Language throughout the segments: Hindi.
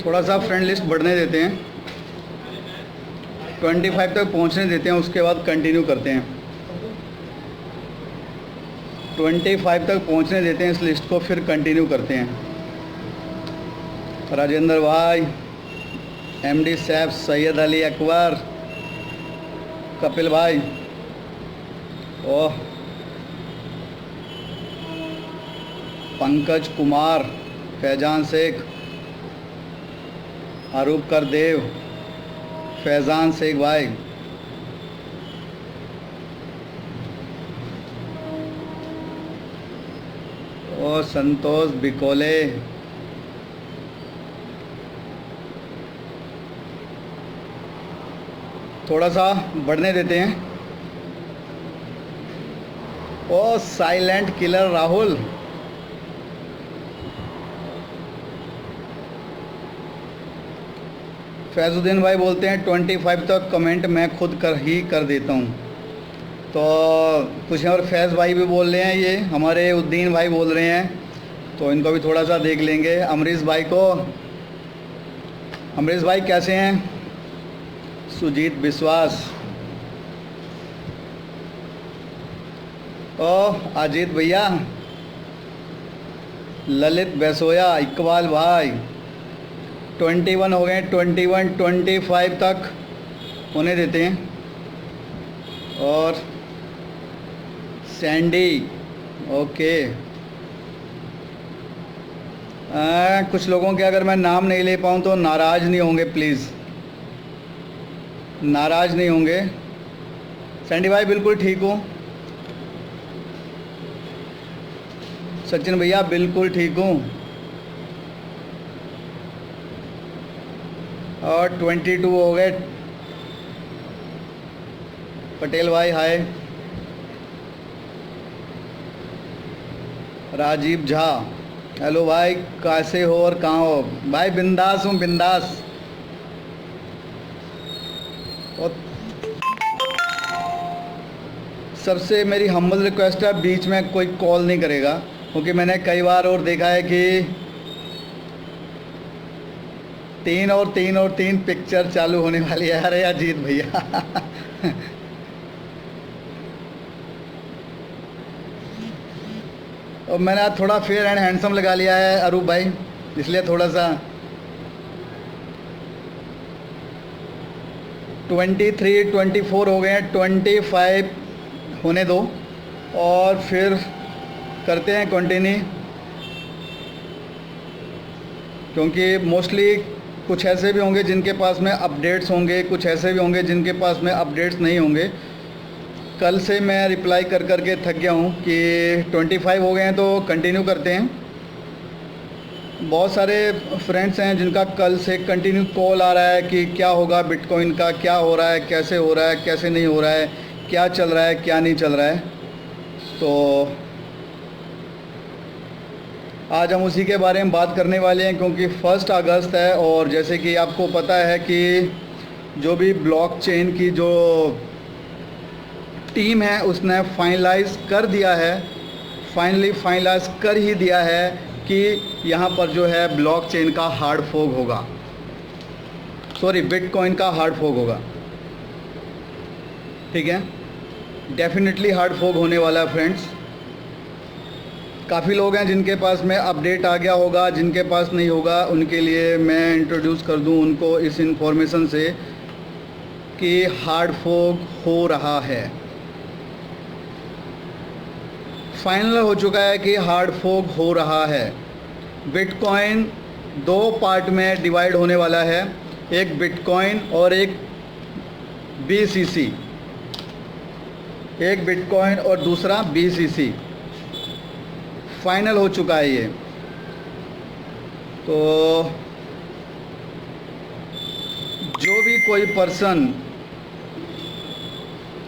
थोड़ा सा फ्रेंड लिस्ट बढ़ने देते हैं, 25 तक पहुंचने देते हैं, उसके बाद कंटिन्यू करते हैं। 25 तक पहुंचने देते हैं इस लिस्ट को, फिर कंटिन्यू करते हैं। राजेंद्र भाई, एमडी साहब, सैयद अली अकबर, कपिल भाई, ओह पंकज कुमार, फैजान शेख, अरूप कर देव, फैज़ान शेख भाई, और संतोष बिकोले, थोड़ा सा बढ़ने देते हैं। ओ साइलेंट किलर राहुल, फैजुद्दीन भाई बोलते हैं 25 तक कमेंट मैं खुद कर देता हूँ। तो कुछ और फैज़ भाई भी बोल रहे हैं, ये हमारे उद्दीन भाई बोल रहे हैं, तो इनको भी थोड़ा सा देख लेंगे। अमरीश भाई को, अमरीश भाई कैसे हैं? सुजीत विश्वास, ओ अजीत भैया, ललित बैसोया, इकबाल भाई, 21 हो गए, 21, 25 तक होने देते हैं। और सैंडी, ओके। कुछ लोगों के अगर मैं नाम नहीं ले पाऊँ तो नाराज़ नहीं होंगे, प्लीज़ नाराज़ नहीं होंगे। सैंडी भाई बिल्कुल ठीक हूँ, सचिन भैया बिल्कुल ठीक हूँ। और 22 हो गए। पटेल भाई हाय। राजीव झा, हेलो भाई, कैसे हो और कहाँ हो? भाई बिंदास हूँ, बिंदास। और सबसे मेरी हम्बल रिक्वेस्ट है, बीच में कोई कॉल नहीं करेगा, क्योंकि मैंने कई बार और देखा है कि 3 और 3 और 3 पिक्चर चालू होने वाली है। अरे अजीत भैया और मैंने आज थोड़ा फेयर एंड हैंडसम लगा लिया है अरूप भाई, इसलिए थोड़ा सा 23, 24 हो गए हैं, 25 होने दो और फिर करते हैं कंटिन्यू, क्योंकि मोस्टली कुछ ऐसे भी होंगे जिनके पास में अपडेट्स होंगे, कुछ ऐसे भी होंगे जिनके पास में अपडेट्स नहीं होंगे। कल से मैं रिप्लाई कर कर के थक गया हूँ कि 25 हो गए हैं तो कंटिन्यू करते हैं। बहुत सारे फ्रेंड्स हैं जिनका कल से कंटिन्यू कॉल आ रहा है कि क्या होगा बिटकॉइन का, क्या हो रहा है, कैसे हो रहा है, कैसे नहीं हो रहा है, क्या चल रहा है, क्या नहीं चल रहा है। तो आज हम उसी के बारे में बात करने वाले हैं, क्योंकि 1 अगस्त है और जैसे कि आपको पता है कि जो भी ब्लॉकचेन की जो टीम है उसने फाइनलाइज कर दिया है, फाइनलाइज कर ही दिया है कि यहाँ पर जो है ब्लॉकचेन का हार्ड फोक होगा, सॉरी बिटकॉइन का हार्ड फोक होगा। ठीक है, डेफिनेटली हार्ड फोक होने वाला है फ्रेंड्स। काफ़ी लोग हैं जिनके पास में अपडेट आ गया होगा, जिनके पास नहीं होगा उनके लिए मैं इंट्रोड्यूस कर दूं उनको इस इंफॉर्मेशन से कि हार्ड फोक हो रहा है, फाइनल हो चुका है कि हार्ड फोक हो रहा है। बिटकॉइन 2 पार्ट में डिवाइड होने वाला है, एक बिटकॉइन और एक BCC, एक बिटकॉइन और दूसरा BCC। फाइनल हो चुका है ये। तो जो भी कोई पर्सन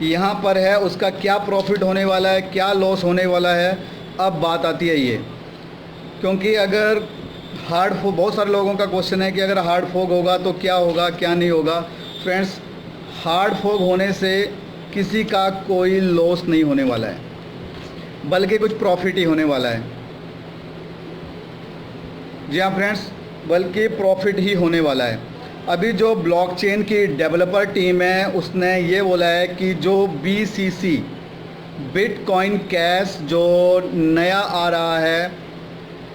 यहाँ पर है उसका क्या प्रॉफिट होने वाला है, क्या लॉस होने वाला है, अब बात आती है ये। क्योंकि अगर हार्ड फोक, बहुत सारे लोगों का क्वेश्चन है कि अगर हार्ड फोक होगा तो क्या होगा, क्या नहीं होगा। फ्रेंड्स, हार्ड फोक होने से किसी का कोई लॉस नहीं होने वाला है, बल्कि कुछ प्रॉफिट ही होने वाला है। जी हाँ फ्रेंड्स, बल्कि प्रॉफिट ही होने वाला है। अभी जो ब्लॉकचेन की डेवलपर टीम है उसने ये बोला है कि जो BCC बिटकॉइन कैश जो नया आ रहा है,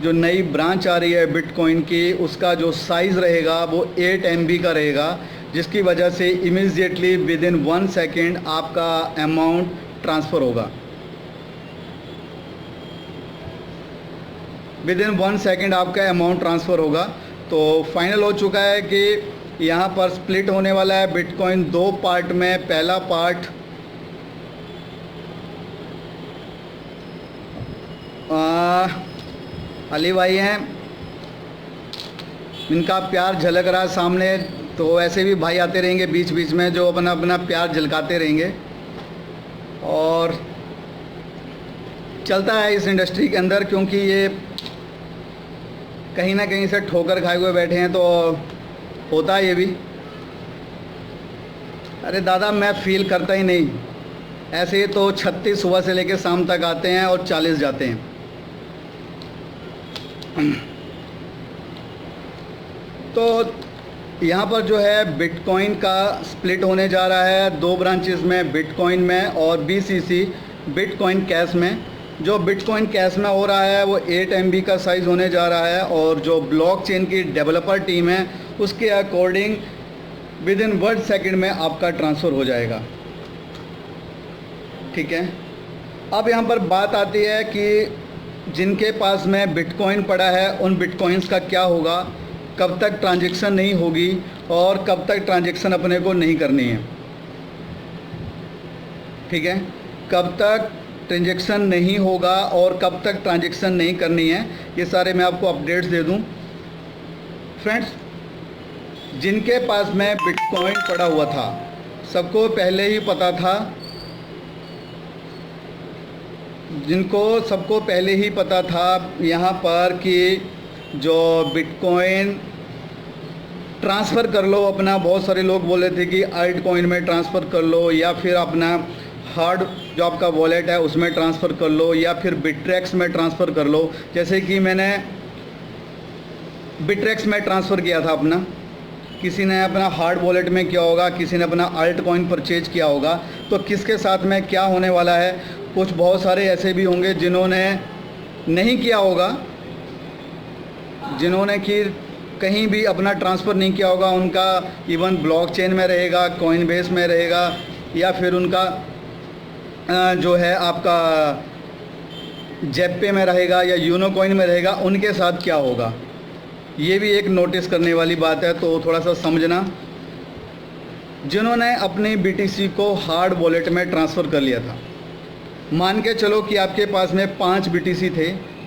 जो नई ब्रांच आ रही है बिटकॉइन की, उसका जो साइज़ रहेगा वो 8 MB का रहेगा, जिसकी वजह से इमीडिएटली विद इन 1 सेकेंड आपका अमाउंट ट्रांसफ़र होगा। विद इन 1 सेकेंड आपका अमाउंट ट्रांसफ़र होगा। तो फाइनल हो चुका है कि यहाँ पर स्प्लिट होने वाला है बिटकॉइन 2 पार्ट में। पहला पार्ट अली भाई हैं, इनका प्यार झलक रहा है सामने, तो ऐसे भी भाई आते रहेंगे बीच बीच में जो अपना अपना प्यार झलकाते रहेंगे। और चलता है इस इंडस्ट्री के अंदर, क्योंकि ये कहीं ना कहीं से ठोकर खाए हुए बैठे हैं, तो होता है ये भी। अरे दादा मैं फ़ील करता ही नहीं, ऐसे तो 36 सुबह से लेकर शाम तक आते हैं और 40 जाते हैं। तो यहाँ पर जो है बिटकॉइन का स्प्लिट होने जा रहा है 2 ब्रांचेस में, बिटकॉइन में और BCC बिटकॉइन कैश में। जो बिटकॉइन कैश में हो रहा है वो 8 MB का साइज़ होने जा रहा है, और जो ब्लॉकचेन की डेवलपर टीम है उसके अकॉर्डिंग विद इन 1 सेकेंड में आपका ट्रांसफ़र हो जाएगा। ठीक है, अब यहाँ पर बात आती है कि जिनके पास में बिटकॉइन पड़ा है उन बिटकॉइंस का क्या होगा, कब तक ट्रांजैक्शन नहीं होगी और कब तक ट्रांजैक्शन अपने को नहीं करनी है। ठीक है, कब तक ट्रांजैक्शन नहीं होगा और कब तक ट्रांजैक्शन नहीं करनी है, ये सारे मैं आपको अपडेट्स दे दूं। फ्रेंड्स, जिनके पास में बिटकॉइन पड़ा हुआ था सबको पहले ही पता था, सबको पहले ही पता था यहाँ पर कि जो बिटकॉइन ट्रांसफ़र कर लो अपना, बहुत सारे लोग बोले थे कि अल्ट कॉइन में ट्रांसफ़र कर लो, या फिर अपना हार्ड जो आपका वॉलेट है उसमें ट्रांसफ़र कर लो, या फिर बिट्रेक्स में ट्रांसफ़र कर लो। जैसे कि मैंने बिट्रेक्स में ट्रांसफ़र किया था अपना, किसी ने अपना हार्ड वॉलेट में किया होगा, किसी ने अपना अल्ट कॉइन परचेज किया होगा। तो किसके साथ में क्या होने वाला है, कुछ बहुत सारे ऐसे भी होंगे जिन्होंने नहीं किया होगा, जिन्होंने कि कहीं भी अपना ट्रांसफ़र नहीं किया होगा, उनका इवन ब्लॉकचेन में रहेगा, कॉइनबेस में रहेगा, या फिर उनका जो है आपका जेपे में रहेगा या यूनो कॉइन में रहेगा, उनके साथ क्या होगा, ये भी एक नोटिस करने वाली बात है। तो थोड़ा सा समझना, जिन्होंने अपनी BTC को हार्ड वॉलेट में ट्रांसफ़र कर लिया था, मान के चलो कि आपके पास में 5 BTC थे,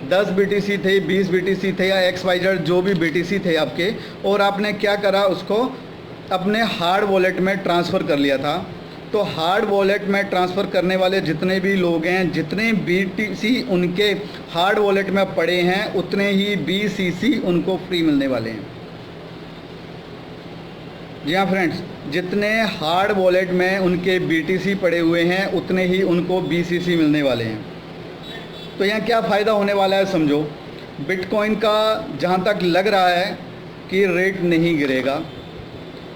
10 BTC थे, 20 BTC थे, या XYZ जो भी BTC थे आपके, और आपने क्या करा, उसको अपने हार्ड वॉलेट में ट्रांसफ़र कर लिया था। तो हार्ड वॉलेट में ट्रांसफ़र करने वाले जितने भी लोग हैं, जितने BTC उनके हार्ड वॉलेट में पड़े हैं, उतने ही BCC उनको फ्री मिलने वाले हैं। जी हाँ फ्रेंड्स, जितने हार्ड वॉलेट में उनके BTC पड़े हुए हैं उतने ही उनको BCC मिलने वाले हैं। तो यहाँ क्या फ़ायदा होने वाला है समझो, बिटकॉइन का जहाँ तक लग रहा है कि रेट नहीं गिरेगा,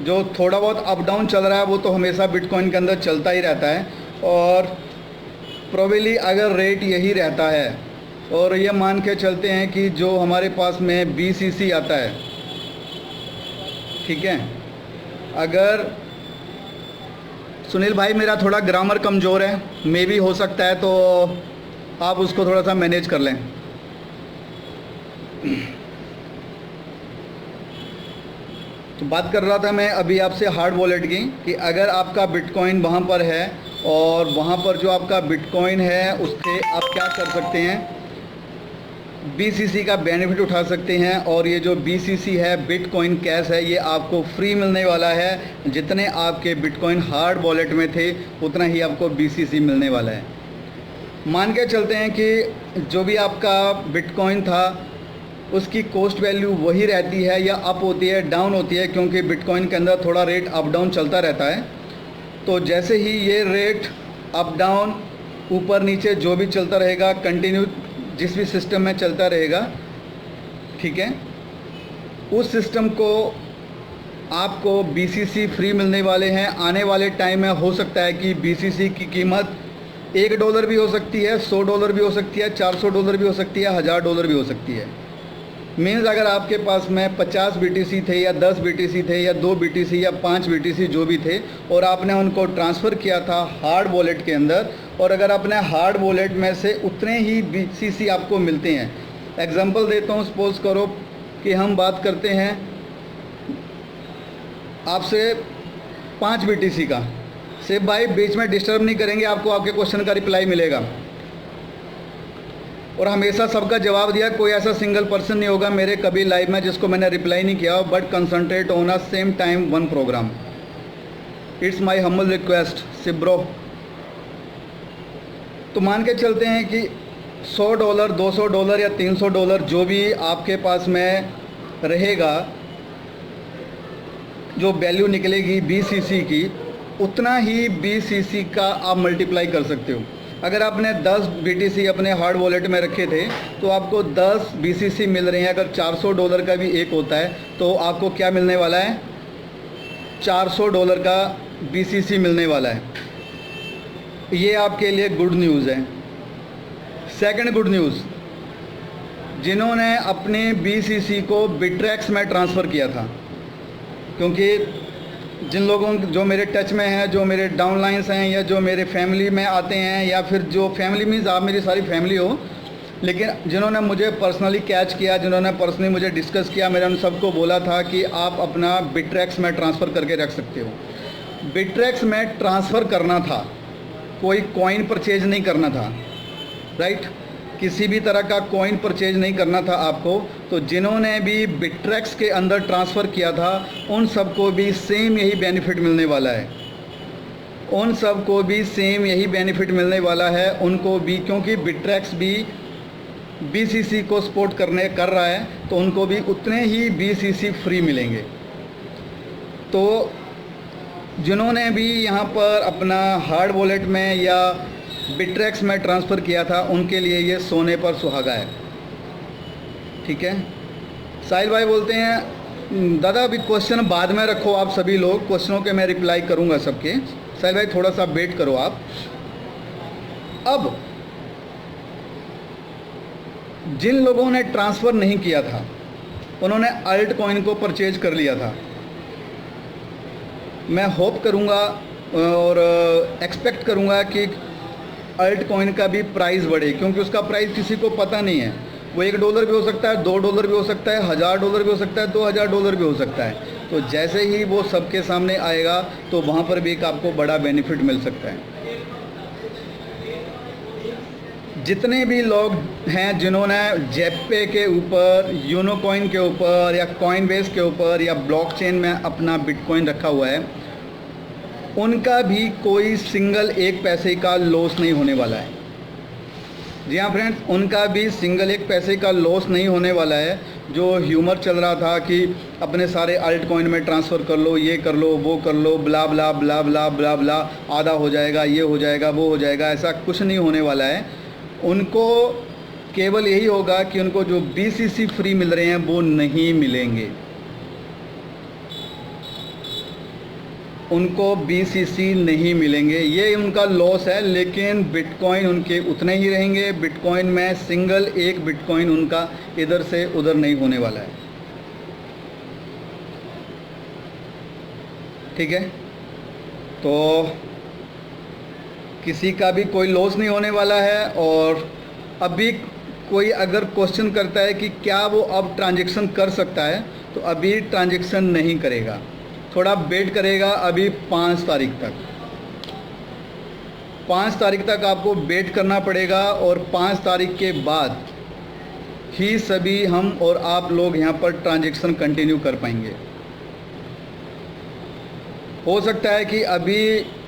जो थोड़ा बहुत अप डाउन चल रहा है वो तो हमेशा बिटकॉइन के अंदर चलता ही रहता है, और प्रोबेबली अगर रेट यही रहता है, और ये मान के चलते हैं कि जो हमारे पास में BCC आता है, ठीक है, अगर सुनील भाई मेरा थोड़ा ग्रामर कमज़ोर है, मे भी हो सकता है, तो आप उसको थोड़ा सा मैनेज कर लें। तो बात कर रहा था मैं अभी आपसे हार्ड वॉलेट की, कि अगर आपका बिटकॉइन वहाँ पर है और वहाँ पर जो आपका बिटकॉइन है उससे आप क्या कर सकते हैं, BCC का बेनिफिट उठा सकते हैं। और ये जो BCC है, बिटकॉइन कैश है, ये आपको फ्री मिलने वाला है। जितने आपके बिटकॉइन हार्ड वॉलेट में थे उतना ही आपको BCC मिलने वाला है। मान के चलते हैं कि जो भी आपका बिटकॉइन था उसकी कॉस्ट वैल्यू वही रहती है, या अप होती है, डाउन होती है, क्योंकि बिटकॉइन के अंदर थोड़ा रेट अप डाउन चलता रहता है। तो जैसे ही ये रेट अप डाउन ऊपर नीचे जो भी चलता रहेगा, कंटिन्यू जिस भी सिस्टम में चलता रहेगा, ठीक है, उस सिस्टम को आपको BCC फ्री मिलने वाले हैं। आने वाले टाइम में हो सकता है कि BCC की कीमत $1 भी हो सकती है, $100 भी हो सकती है, $400 भी हो सकती है, $1000 भी हो सकती है। मीन्स अगर आपके पास में 50 BTC थे या 10 BTC थे या 2 BTC या 5 BTC जो भी थे, और आपने उनको ट्रांसफ़र किया था हार्ड वॉलेट के अंदर, और अगर अपने हार्ड वॉलेट में से उतने ही BCC आपको मिलते हैं। एग्जांपल देता हूँ, सपोज़ करो कि हम बात करते हैं आपसे 5 BTC का। से भाई बीच में डिस्टर्ब नहीं करेंगे, आपको आपके क्वेश्चन का रिप्लाई मिलेगा। और हमेशा सबका जवाब दिया, कोई ऐसा सिंगल पर्सन नहीं होगा मेरे कभी लाइव में जिसको मैंने रिप्लाई नहीं किया, but concentrate on a same time one program. It's my humble request सिब्रो। तो मान के चलते हैं कि $100, $200 या $300 जो भी आपके पास में रहेगा, जो वैल्यू निकलेगी BCC की, उतना ही BCC का आप मल्टीप्लाई कर सकते हो। अगर आपने 10 BTC अपने हार्ड वॉलेट में रखे थे तो आपको 10 BCC मिल रहे हैं। अगर $400 का भी एक होता है तो आपको क्या मिलने वाला है? $400 का BCC मिलने वाला है। ये आपके लिए गुड न्यूज़ है। सेकंड गुड न्यूज़, जिन्होंने अपने BCC को बिट्रैक्स में ट्रांसफ़र किया था, क्योंकि जिन लोगों जो मेरे टच में हैं, जो मेरे डाउनलाइंस हैं, या जो मेरे फैमिली में आते हैं, या फिर जो फैमिली मीन्स आप मेरी सारी फैमिली हो, लेकिन जिन्होंने मुझे पर्सनली कैच किया, जिन्होंने पर्सनली मुझे डिस्कस किया, मैंने उन सबको बोला था कि आप अपना बिट्रैक्स में ट्रांसफ़र करके रख सकते हो। बिट्रैक्स में ट्रांसफ़र करना था, कोई कॉइन परचेज नहीं करना था, राइट? किसी भी तरह का कॉइन परचेज नहीं करना था आपको। तो जिन्होंने भी बिट्रैक्स के अंदर ट्रांसफ़र किया था उन सबको भी सेम यही बेनिफिट मिलने वाला है। उन सबको भी सेम यही बेनिफिट मिलने वाला है, उनको भी, क्योंकि बिट्रैक्स भी BCC को सपोर्ट कर रहा है, तो उनको भी उतने ही BCC फ्री मिलेंगे। तो जिन्होंने भी यहाँ पर अपना हार्ड वॉलेट में या बिट्रैक्स में ट्रांसफ़र किया था उनके लिए ये सोने पर सुहागा है। ठीक है। साहिल भाई बोलते हैं दादा अभी क्वेश्चन बाद में रखो, आप सभी लोग क्वेश्चनों के मैं रिप्लाई करूंगा सबके। साहिल भाई थोड़ा सा वेट करो आप। अब जिन लोगों ने ट्रांसफ़र नहीं किया था उन्होंने अल्ट कॉइन को परचेज कर लिया था, मैं होप करूंगा और एक्सपेक्ट करूंगा कि अल्ट कॉइन का भी प्राइस बढ़े, क्योंकि उसका प्राइस किसी को पता नहीं है। वो $1 भी हो सकता है, $2 भी हो सकता है, $1000 भी हो सकता है, $2000 भी हो सकता है। तो जैसे ही वो सबके सामने आएगा तो वहाँ पर भी एक आपको बड़ा बेनिफिट मिल सकता है। जितने भी लोग हैं जिन्होंने जेपे के ऊपर, यूनो कॉइन के ऊपर, या कॉइनबेस के ऊपर, या ब्लॉकचेन में अपना बिटकॉइन रखा हुआ है, उनका भी कोई सिंगल एक पैसे का लॉस नहीं होने वाला है। जी हाँ फ्रेंड्स, उनका भी सिंगल एक पैसे का लॉस नहीं होने वाला है। जो ह्यूमर चल रहा था कि अपने सारे अल्ट कॉइन में ट्रांसफ़र कर लो, ये कर लो, वो कर लो, ब्ला ब्ला ब्ला ब्ला ब्ला ब्ला, आधा हो जाएगा, ये हो जाएगा, वो हो जाएगा, ऐसा कुछ नहीं होने वाला है। उनको केवल यही होगा कि उनको जो BCC फ्री मिल रहे हैं वो नहीं मिलेंगे, उनको BCC नहीं मिलेंगे, ये उनका लॉस है। लेकिन बिटकॉइन उनके उतने ही रहेंगे। बिटकॉइन में सिंगल एक बिटकॉइन उनका इधर से उधर नहीं होने वाला है। ठीक है, तो किसी का भी कोई लॉस नहीं होने वाला है। और अभी कोई अगर क्वेश्चन करता है कि क्या वो अब ट्रांजैक्शन कर सकता है, तो अभी ट्रांजैक्शन नहीं करेगा, थोड़ा वेट करेगा। अभी 5 तारीख तक, 5 तारीख तक आपको वेट करना पड़ेगा। और 5 तारीख के बाद ही सभी हम और आप लोग यहाँ पर ट्रांजैक्शन कंटिन्यू कर पाएंगे। हो सकता है कि अभी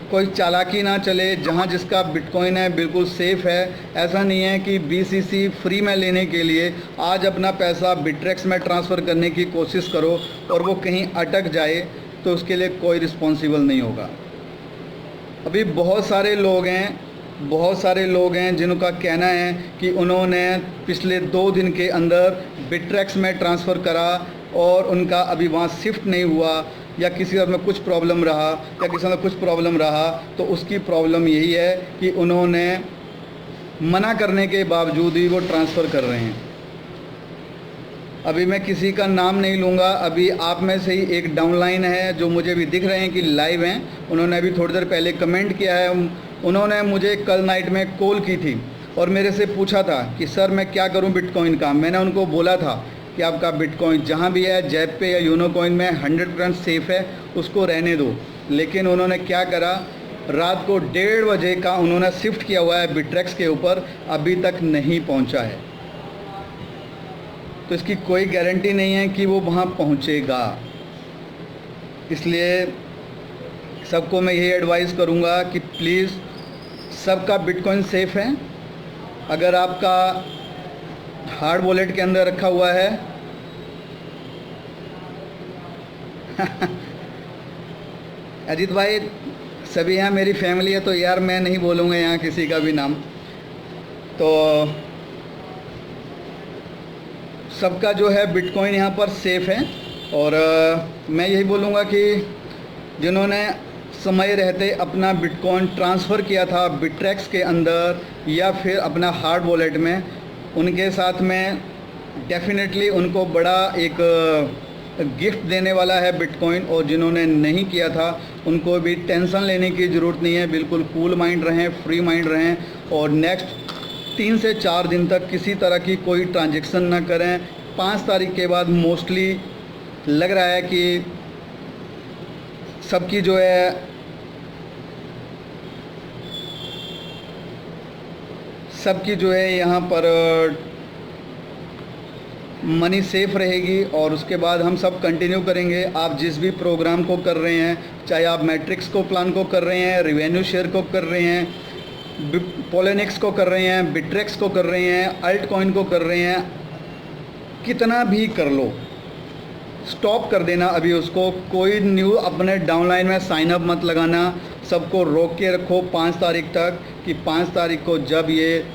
कोई चालाकी ना चले, जहाँ जिसका बिटकॉइन है बिल्कुल सेफ़ है। ऐसा नहीं है कि BCC फ्री में लेने के लिए आज अपना पैसा बिट्रैक्स में ट्रांसफ़र करने की कोशिश करो और वो कहीं अटक जाए तो उसके लिए कोई रिस्पॉन्सिबल नहीं होगा। अभी बहुत सारे लोग हैं जिनका कहना है कि उन्होंने पिछले 2 दिन के अंदर बिट्रैक्स में ट्रांसफ़र करा और उनका अभी वहाँ शिफ्ट नहीं हुआ, या किसी और में कुछ प्रॉब्लम रहा, या किसी में कुछ प्रॉब्लम रहा, तो उसकी प्रॉब्लम यही है कि उन्होंने मना करने के बावजूद ही वो ट्रांसफ़र कर रहे हैं। अभी मैं किसी का नाम नहीं लूँगा, अभी आप में से ही एक डाउनलाइन है जो मुझे भी दिख रहे हैं कि लाइव हैं, उन्होंने अभी थोड़ी देर पहले कमेंट किया है। उन्होंने मुझे कल नाइट में कॉल की थी और मेरे से पूछा था कि सर मैं क्या करूं बिटकॉइन का। मैंने उनको बोला था कि आपका बिटकॉइन जहां भी है, जैप पे या यूनो कॉइन में 100% सेफ़ है, उसको रहने दो। लेकिन उन्होंने क्या करा, रात को 1:30 बजे का उन्होंने शिफ्ट किया हुआ है बिट्रेक्स के ऊपर, अभी तक नहीं पहुंचा है। तो इसकी कोई गारंटी नहीं है कि वो वहाँ पहुँचेगा। इसलिए सबको मैं यही एडवाइस करूँगा कि प्लीज़ सबका बिटकॉइन सेफ़ है। अगर आपका हार्ड वॉलेट के अंदर रखा हुआ है अजीत भाई, सभी यहाँ मेरी फैमिली है तो यार मैं नहीं बोलूँगा यहाँ किसी का भी नाम। तो सबका जो है बिटकॉइन यहाँ पर सेफ़ है। और मैं यही बोलूँगा कि जिन्होंने समय रहते अपना बिटकॉइन ट्रांसफ़र किया था बिट्रेक्स के अंदर या फिर अपना हार्ड वॉलेट में, उनके साथ में डेफिनेटली उनको बड़ा एक गिफ्ट देने वाला है बिटकॉइन। और जिन्होंने नहीं किया था उनको भी टेंशन लेने की ज़रूरत नहीं है, बिल्कुल कूल माइंड रहें, फ्री माइंड रहें और नेक्स्ट 3 से 4 दिन तक किसी तरह की कोई ट्रांजैक्शन ना करें। 5 तारीख के बाद मोस्टली लग रहा है कि सबकी जो है यहाँ पर मनी सेफ़ रहेगी। और उसके बाद हम सब कंटिन्यू करेंगे। आप जिस भी प्रोग्राम को कर रहे हैं, चाहे आप मैट्रिक्स को प्लान को कर रहे हैं, रिवेन्यू शेयर को कर रहे हैं, पोलेनिक्स को कर रहे हैं, बिट्रेक्स को कर रहे हैं, अल्ट कॉइन को कर रहे हैं, कितना भी कर लो, स्टॉप कर देना अभी उसको। कोई न्यू अपने डाउनलाइन में साइन अप मत लगाना, सबको रोक के रखो 5 तारीख तक, कि 5 तारीख को जब ये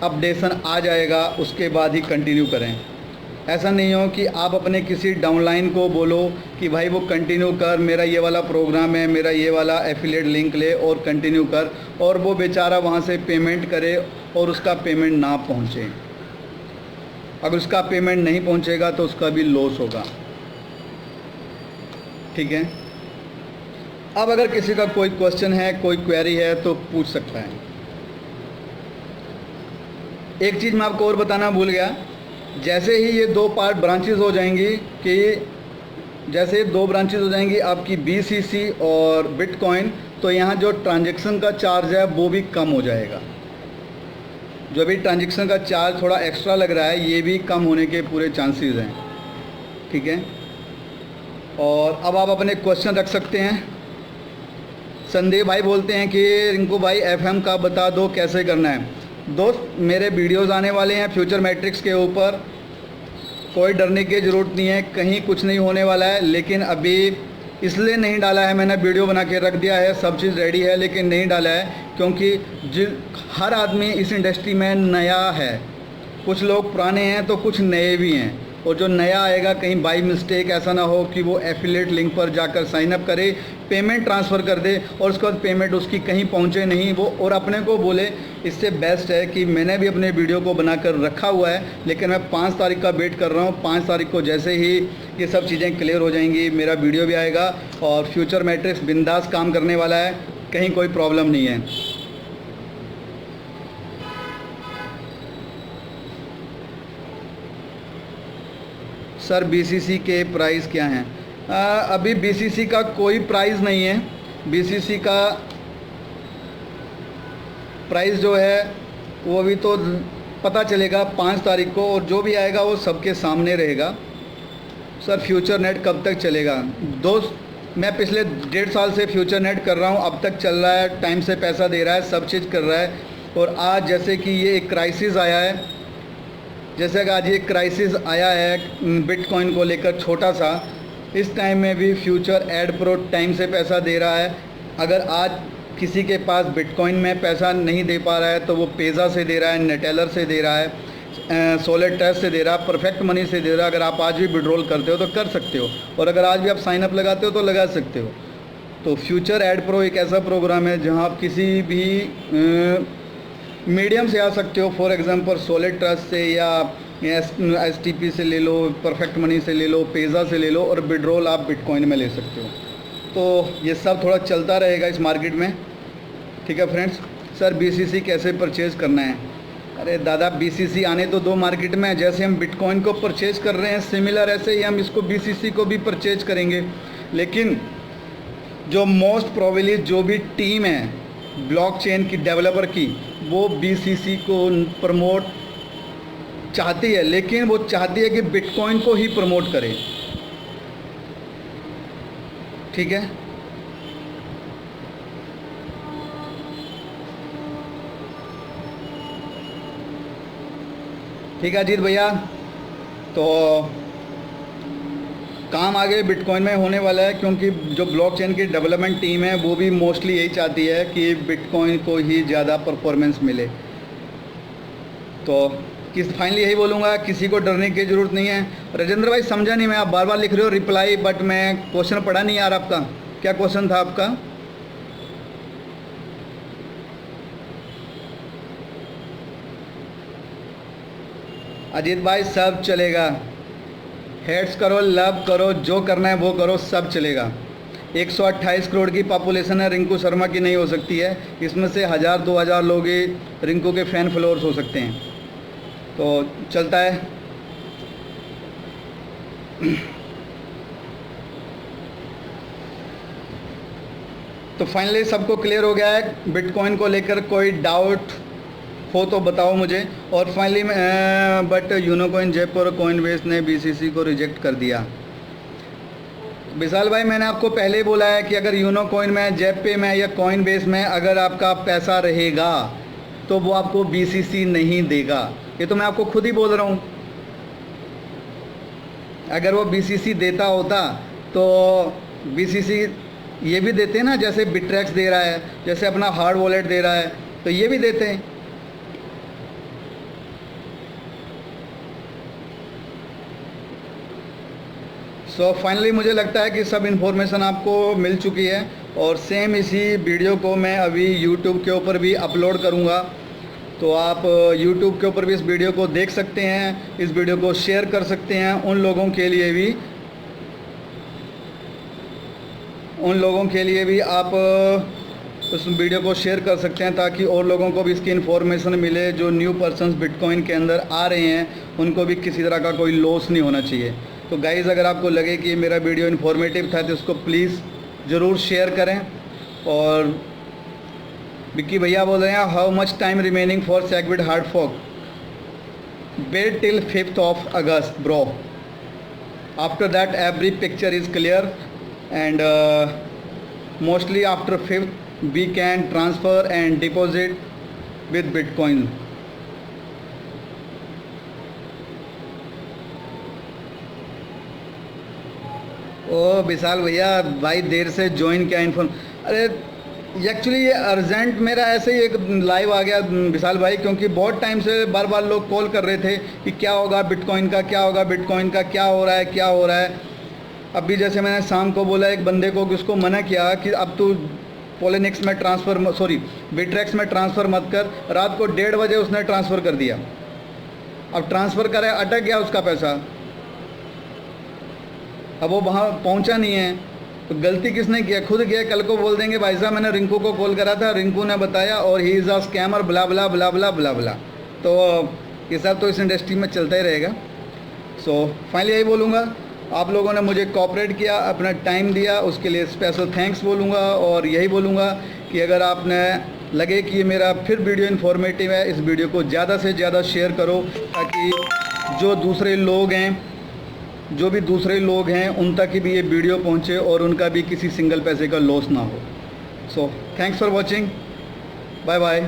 अपडेशन आ जाएगा उसके बाद ही कंटिन्यू करें। ऐसा नहीं हो कि आप अपने किसी डाउनलाइन को बोलो कि भाई वो कंटिन्यू कर, मेरा ये वाला प्रोग्राम है, मेरा ये वाला एफिलिएट लिंक ले और कंटिन्यू कर, और वो बेचारा वहाँ से पेमेंट करे और उसका पेमेंट ना पहुँचे। अगर उसका पेमेंट नहीं पहुँचेगा तो उसका भी लॉस होगा। ठीक है। अब अगर किसी का कोई क्वेश्चन है, कोई क्वेरी है तो पूछ सकता है। एक चीज़ मैं आपको और बताना भूल गया, जैसे ही ये 2 पार्ट ब्रांचेस हो जाएंगी, कि जैसे 2 ब्रांचेस हो जाएंगी आपकी BCC और बिटकॉइन, तो यहाँ जो ट्रांजैक्शन का चार्ज है वो भी कम हो जाएगा। जो भी ट्रांजैक्शन का चार्ज थोड़ा एक्स्ट्रा लग रहा है, ये भी कम होने के पूरे चांसेस हैं। ठीक है। और अब आप अपने क्वेश्चन रख सकते हैं। संदीप भाई बोलते हैं कि रिंकू भाई FM का बता दो कैसे करना है। दोस्त, मेरे वीडियोस आने वाले हैं फ्यूचर मैट्रिक्स के ऊपर, कोई डरने की ज़रूरत नहीं है, कहीं कुछ नहीं होने वाला है। लेकिन अभी इसलिए नहीं डाला है, मैंने वीडियो बना के रख दिया है, सब चीज़ रेडी है, लेकिन नहीं डाला है क्योंकि हर आदमी इस इंडस्ट्री में नया है। कुछ लोग पुराने हैं तो कुछ नए भी हैं, और जो नया आएगा कहीं बाई मिस्टेक ऐसा ना हो कि वो एफिलिएट लिंक पर जाकर साइन अप करे, पेमेंट ट्रांसफ़र कर दे और उसके बाद पेमेंट उसकी कहीं पहुंचे नहीं वो, और अपने को बोले। इससे बेस्ट है कि मैंने भी अपने वीडियो को बनाकर रखा हुआ है, लेकिन मैं 5 तारीख का वेट कर रहा हूँ। 5 तारीख को जैसे ही ये सब चीज़ें क्लियर हो जाएंगी, मेरा वीडियो भी आएगा और फ्यूचर मैट्रिक्स बिंदास काम करने वाला है, कहीं कोई प्रॉब्लम नहीं है। सर BCC के प्राइस क्या हैं? अभी BCC का कोई प्राइस नहीं है। BCC का प्राइस जो है वो अभी तो पता चलेगा 5 तारीख को, और जो भी आएगा वो सबके सामने रहेगा। सर फ्यूचर नेट कब तक चलेगा? दोस्त, मैं पिछले 1.5 साल से फ्यूचर नेट कर रहा हूँ, अब तक चल रहा है, टाइम से पैसा दे रहा है, सब चीज़ कर रहा है। और आज जैसे कि ये एक क्राइसिस आया है, जैसे कि आज ये क्राइसिस आया है बिटकॉइन को लेकर छोटा सा, इस टाइम में भी फ्यूचर एड प्रो टाइम से पैसा दे रहा है। अगर आज किसी के पास बिटकॉइन में पैसा नहीं दे पा रहा है तो वो पेज़ा से दे रहा है, नेटेलर से दे रहा है, सॉलिड ट्रस्ट से दे रहा, परफेक्ट मनी से दे रहा, अगर आप आज भी विड्रॉल करते हो तो कर सकते हो, और अगर आज भी आप साइन अप लगाते हो तो लगा सकते हो। तो फ्यूचर एड प्रो एक ऐसा प्रोग्राम है जहां आप किसी भी मीडियम से आ सकते हो। फॉर एग्जांपल सॉलिड ट्रस्ट से या STP से ले लो, परफेक्ट मनी से ले लो, पेज़ा से ले लो, और विड्रॉल आप बिटकॉइन में ले सकते हो। तो ये सब थोड़ा चलता रहेगा इस मार्केट में, ठीक है फ्रेंड्स। सर BCC कैसे परचेज़ करना है? अरे दादा, BCC आने तो दो मार्केट में, जैसे हम बिटकॉइन को परचेज़ कर रहे हैं सिमिलर ऐसे ही हम इसको BCC को भी परचेज़ करेंगे। लेकिन जो मोस्ट प्रोबेबली जो भी टीम है ब्लॉकचेन की डेवलपर की, वो BCC को प्रमोट चाहती है, लेकिन वो चाहती है कि बिटकॉइन को ही प्रमोट करे, ठीक है। ठीक है अजीत भैया, तो काम आगे बिटकॉइन में होने वाला है, क्योंकि जो ब्लॉकचेन की डेवलपमेंट टीम है वो भी मोस्टली यही चाहती है कि बिटकॉइन को ही ज़्यादा परफॉर्मेंस मिले। तो फाइनली यही बोलूँगा, किसी को डरने की ज़रूरत नहीं है। राजेंद्र भाई समझा नहीं मैं, आप बार बार लिख रहे हो रिप्लाई, बट मैं क्वेश्चन पढ़ा नहीं यार आपका। क्या क्वेश्चन था आपका? अजीत भाई सब चलेगा, हेड्स करो, लव करो, जो करना है वो करो, सब चलेगा। 128 करोड़ की पॉपुलेशन है, रिंकू शर्मा की नहीं हो सकती है। इसमें से 1000-2000 लोग ही रिंकू के फ़ैन फॉलोअर्स हो सकते हैं। तो चलता है। तो फाइनली सबको क्लियर हो गया है बिटकॉइन को लेकर, कोई डाउट हो तो बताओ मुझे। और finally but Unocoin Jaipur Coinbase ने BCC को रिजेक्ट कर दिया। विशाल भाई मैंने आपको पहले ही बोला है कि अगर यूनोकॉइन में, जेपे में या कॉइनबेस में अगर आपका पैसा रहेगा तो वो आपको BCC नहीं देगा। ये तो मैं आपको खुद ही बोल रहा हूँ। अगर वो BCC देता होता तो BCC ये भी देते हैं ना, जैसे बिट्रैक्स दे रहा है, जैसे अपना हार्ड वॉलेट दे रहा है, तो ये भी देते हैं। सो फाइनली मुझे लगता है कि सब इन्फॉर्मेशन आपको मिल चुकी है, और सेम इसी वीडियो को मैं अभी YouTube के ऊपर भी अपलोड करूँगा। तो आप YouTube के ऊपर भी इस वीडियो को देख सकते हैं, इस वीडियो को शेयर कर सकते हैं उन लोगों के लिए भी आप उस वीडियो को शेयर कर सकते हैं, ताकि और लोगों को भी इसकी इन्फॉर्मेशन मिले। जो न्यू पर्सन्स बिटकॉइन के अंदर आ रहे हैं उनको भी किसी तरह का कोई लॉस नहीं होना चाहिए। तो गाइज़, अगर आपको लगे कि मेरा वीडियो इन्फॉर्मेटिव था तो इसको प्लीज़ ज़रूर शेयर करें। और विक्की भैया बोल रहे हैं, how much time remaining for SegWit hard fork? Wait till 5th August bro, after that every picture is clear, and mostly after 5th we can transfer and deposit with Bitcoin. Oh Vishal भैया, भाई देर से ज्वाइन किया इन्फॉर्म। अरे एक्चुअली ये अर्जेंट मेरा ऐसे ही एक लाइव आ गया विशाल भाई, क्योंकि बहुत टाइम से बार बार लोग कॉल कर रहे थे कि क्या होगा बिटकॉइन का, क्या होगा बिटकॉइन का, क्या हो रहा है, क्या हो रहा है। अभी जैसे मैंने शाम को बोला एक बंदे को कि उसको मना किया कि अब तू पोलिनिक्स में ट्रांसफ़र, सॉरी बिट्रैक्स में ट्रांसफ़र मत कर। रात को 1:30 बजे उसने ट्रांसफ़र कर दिया। अब ट्रांसफ़र करे, अटक गया उसका पैसा, अब वो वहाँ पहुँचा नहीं है। तो गलती किसने किया? खुद किया। कल को बोल देंगे भाई साहब मैंने रिंकू को कॉल करा था, रिंकू ने बताया और ही इज़ अ स्कैमर, ब्ला ब्ला ब्ला ब्ला ब्ला ब्ला। तो ये सब तो इस इंडस्ट्री में चलता ही रहेगा। सो फाइनली यही बोलूँगा, आप लोगों ने मुझे कोऑपरेट किया, अपना टाइम दिया, उसके लिए स्पेशल थैंक्स बोलूँगा। और यही बोलूँगा कि अगर आपने लगे कि ये मेरा फिर वीडियो इन्फॉर्मेटिव है, इस वीडियो को ज़्यादा से ज़्यादा शेयर करो, ताकि जो भी दूसरे लोग हैं उन तक भी ये वीडियो पहुँचे और उनका भी किसी सिंगल पैसे का लॉस ना हो। So thanks for watching, bye bye.